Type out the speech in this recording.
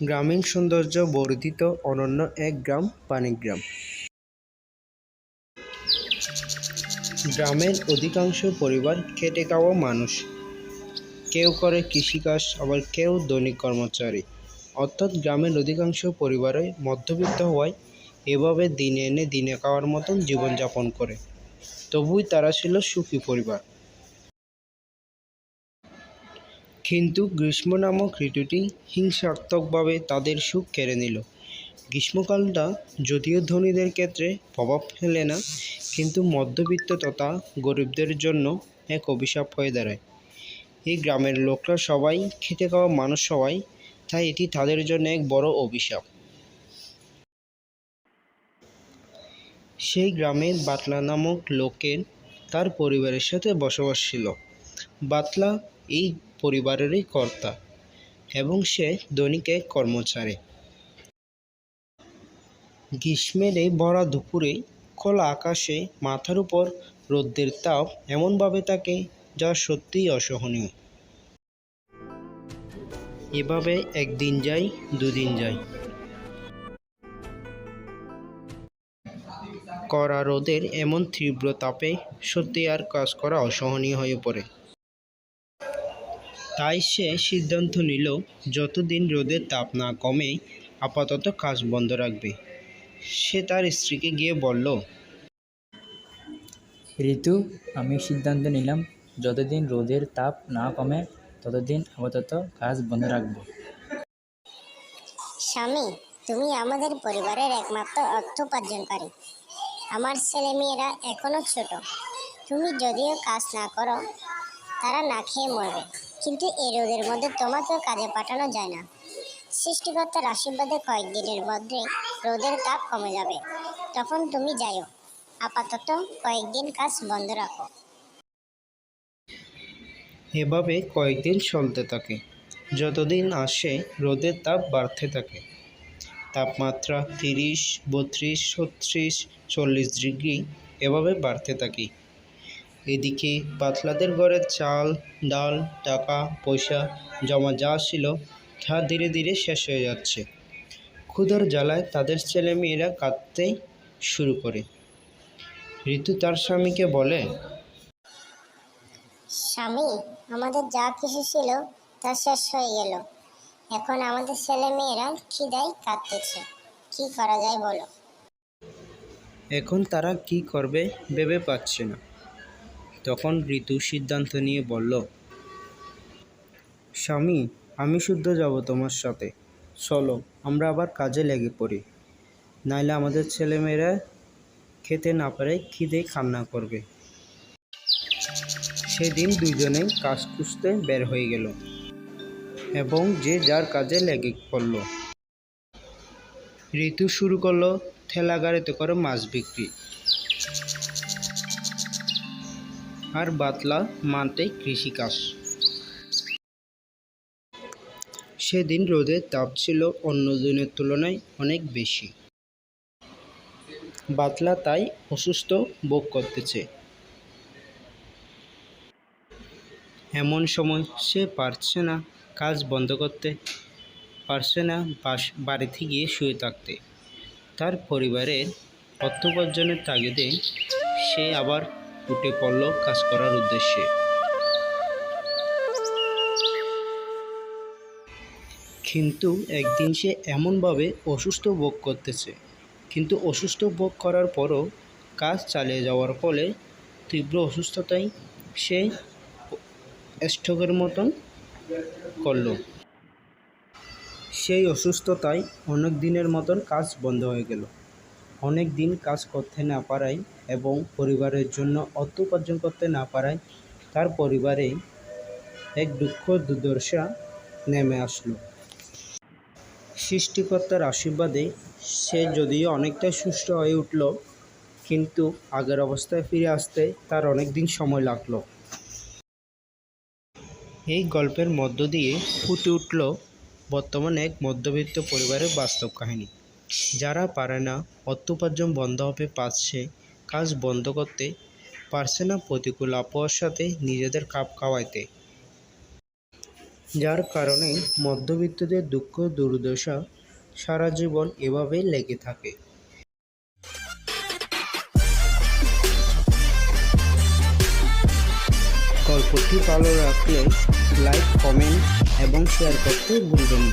গ্রামীণ সৌন্দর্য বর্ধিত অনন্য এক গ্রাম পানিগ্রাম। গ্রামের অধিকাংশ পরিবার খেটে খাওয়া মানুষ। কেউ করে কৃষিকাজ, আবার কেউ দৈনিক কর্মচারী। অর্থাৎ গ্রামের অধিকাংশ পরিবারই মধ্যবিত্ত হওয়ায় এভাবে দিনে এনে দিনে খাওয়ার মতন জীবনযাপন করে। তবুই তারা ছিল সুখী পরিবার। কিন্তু গ্রীষ্ম নামক ঋতুটি হিংসাত্মকভাবে তাদের সুখ কেড়ে নিল। গ্রীষ্মকালটা যদিও ধনীদের ক্ষেত্রে প্রভাব ফেলে না, কিন্তু মধ্যবিত্ত তথা গরিবদের জন্য এক অভিশাপ হয়ে দাঁড়ায়। এই গ্রামের লোকরা সবাই খেটে খাওয়া মানুষ সবাই, তাই এটি তাদের জন্য এক বড় অভিশাপ। সেই গ্রামে বাতলা নামক লোকের তার পরিবারের সাথে বসবাস ছিল। বাতলা এই পরিবারেরই কর্তা এবং সে দৈনিক এক কর্মচারী। গ্রীষ্মের এই ভরা দুপুরে খোলা আকাশে মাথার উপর রৌদ্রের তাপ এমনভাবে থাকে যা সত্যিই অসহনীয়। এভাবে একদিন যায়, দুদিন যায়। কড়া রোদের এমন তীব্র তাপে সত্যি আর কাজ করা অসহনীয় হয়ে পড়ে। তাই সে সিদ্ধান্ত নিল যতদিন রোদের তাপ না কমে আপাতত কাজ বন্ধ রাখবে। সে তার স্ত্রীকে গিয়ে বলল, ঋতু, আমি সিদ্ধান্ত নিলাম যতদিন রোদের তাপ না কমে ততদিন আপাতত কাজ বন্ধ রাখব। স্বামী, তুমি আমাদের পরিবারের একমাত্র অর্থ উপার্জনকারী। আমার ছেলেমেয়েরা এখনো ছোট। তুমি যদিও কাজ না করো তারা না খেয়ে মরবে, কিন্তু এই রোদের মধ্যে তোমাকেও কাজে পাঠানো যায় না। সৃষ্টিকর্তার আশীর্বাদে কয়েকদিনের মধ্যে রোদের তাপ কমে যাবে, তখন তুমি যাইও। আপাতত কয়েকদিন কাজ বন্ধ রাখো। এভাবে কয়েকদিন চলতে থাকে। যতদিন আসে রোদের তাপ বাড়তে থাকে। তাপমাত্রা 30, 32, 36, 40 ডিগ্রি এভাবে বাড়তে থাকে। এদিকে পাতলাদের ঘরে চাল, ডাল, টাকা পয়সা জমা যা ছিল তা ধীরে ধীরে শেষ হয়ে যাচ্ছে। ক্ষুধার জ্বালায় তাদের ছেলেমেয়েরা কাঁদতে শুরু করে। ঋতু তার স্বামীকে বলে, স্বামী, আমাদের যা কিছু ছিল তা শেষ হয়ে গেল। এখন আমাদের ছেলেমেয়েরা খিদায় কাঁদতেছে। কি করা যায় বলো? এখন তারা কি করবে ভেবে পাচ্ছে না। তখন ঋতু সিদ্ধান্ত নিয়ে বলল, স্বামী, আমি শুদ্ধ যাব তোমার সাথে। চলো আমরা আবার কাজে লেগে পড়ি, নাইলে আমাদের ছেলেমেয়েরা খেতে না পারে খিদে কান্না করবে। সেদিন দুজনে কাজ খুঁজতে বের হয়ে গেল এবং যে যার কাজে লেগে পড়ল। ঋতু শুরু করলো ঠেলা গাড়িতে করে মাছ বিক্রি, আর বাতলা মাঠে কৃষিকাজ। সেদিন রোদের তাপ ছিল অন্য দিনের তুলনায় অনেক বেশি। বাতলা তাই অসুস্থ বোধ করতেছে। এমন সময় সে পারছে না কাজ বন্ধ করতে, পারছে না বাড়িতে গিয়ে শুয়ে থাকতে। তার পরিবারের অর্থ উপার্জনের তাগিদে সে আবার উঠে পড়ল কাজ করার উদ্দেশ্যে। কিন্তু একদিন সে এমনভাবে অসুস্থ বোধ করতেছে, কিন্তু অসুস্থ বোধ করার পরও কাজ চালিয়ে যাওয়ার ফলে তীব্র অসুস্থতায় সে স্ট্রোকের মতন করল। সেই অসুস্থতায় অনেক দিনের মতন কাজ বন্ধ হয়ে গেল। অনেক দিন কাজ করতে না পারায় এবং পরিবারের জন্য অর্থ উপার্জন করতে না পারায় তার পরিবারে এক দুঃখ দুর্দশা নেমে আসলো। সৃষ্টিকর্তার আশীর্বাদে সে যদিও অনেকটা সুস্থ হয়ে উঠল, কিন্তু আগের অবস্থায় ফিরে আসতে তার অনেক দিন সময় লাগলো। এই গল্পের মধ্য দিয়ে ফুটে উঠল বর্তমানে এক মধ্যবিত্ত পরিবারের বাস্তব কাহিনী। যারা পারে না অর্থ উপার্জন বন্ধ হবে, পারছে কাজ বন্ধ করতে, পারছে না প্রতিকূল আবহাওয়ার সাথে নিজেদের খাপ খাওয়াইতে। যার কারণে মধ্যবিত্তদের দুঃখ দুর্দশা সারা জীবন এভাবেই লেগে থাকে। গল্পটি ভালো লাগলে লাইক, কমেন্ট এবং শেয়ার করতে ভুলবেন না।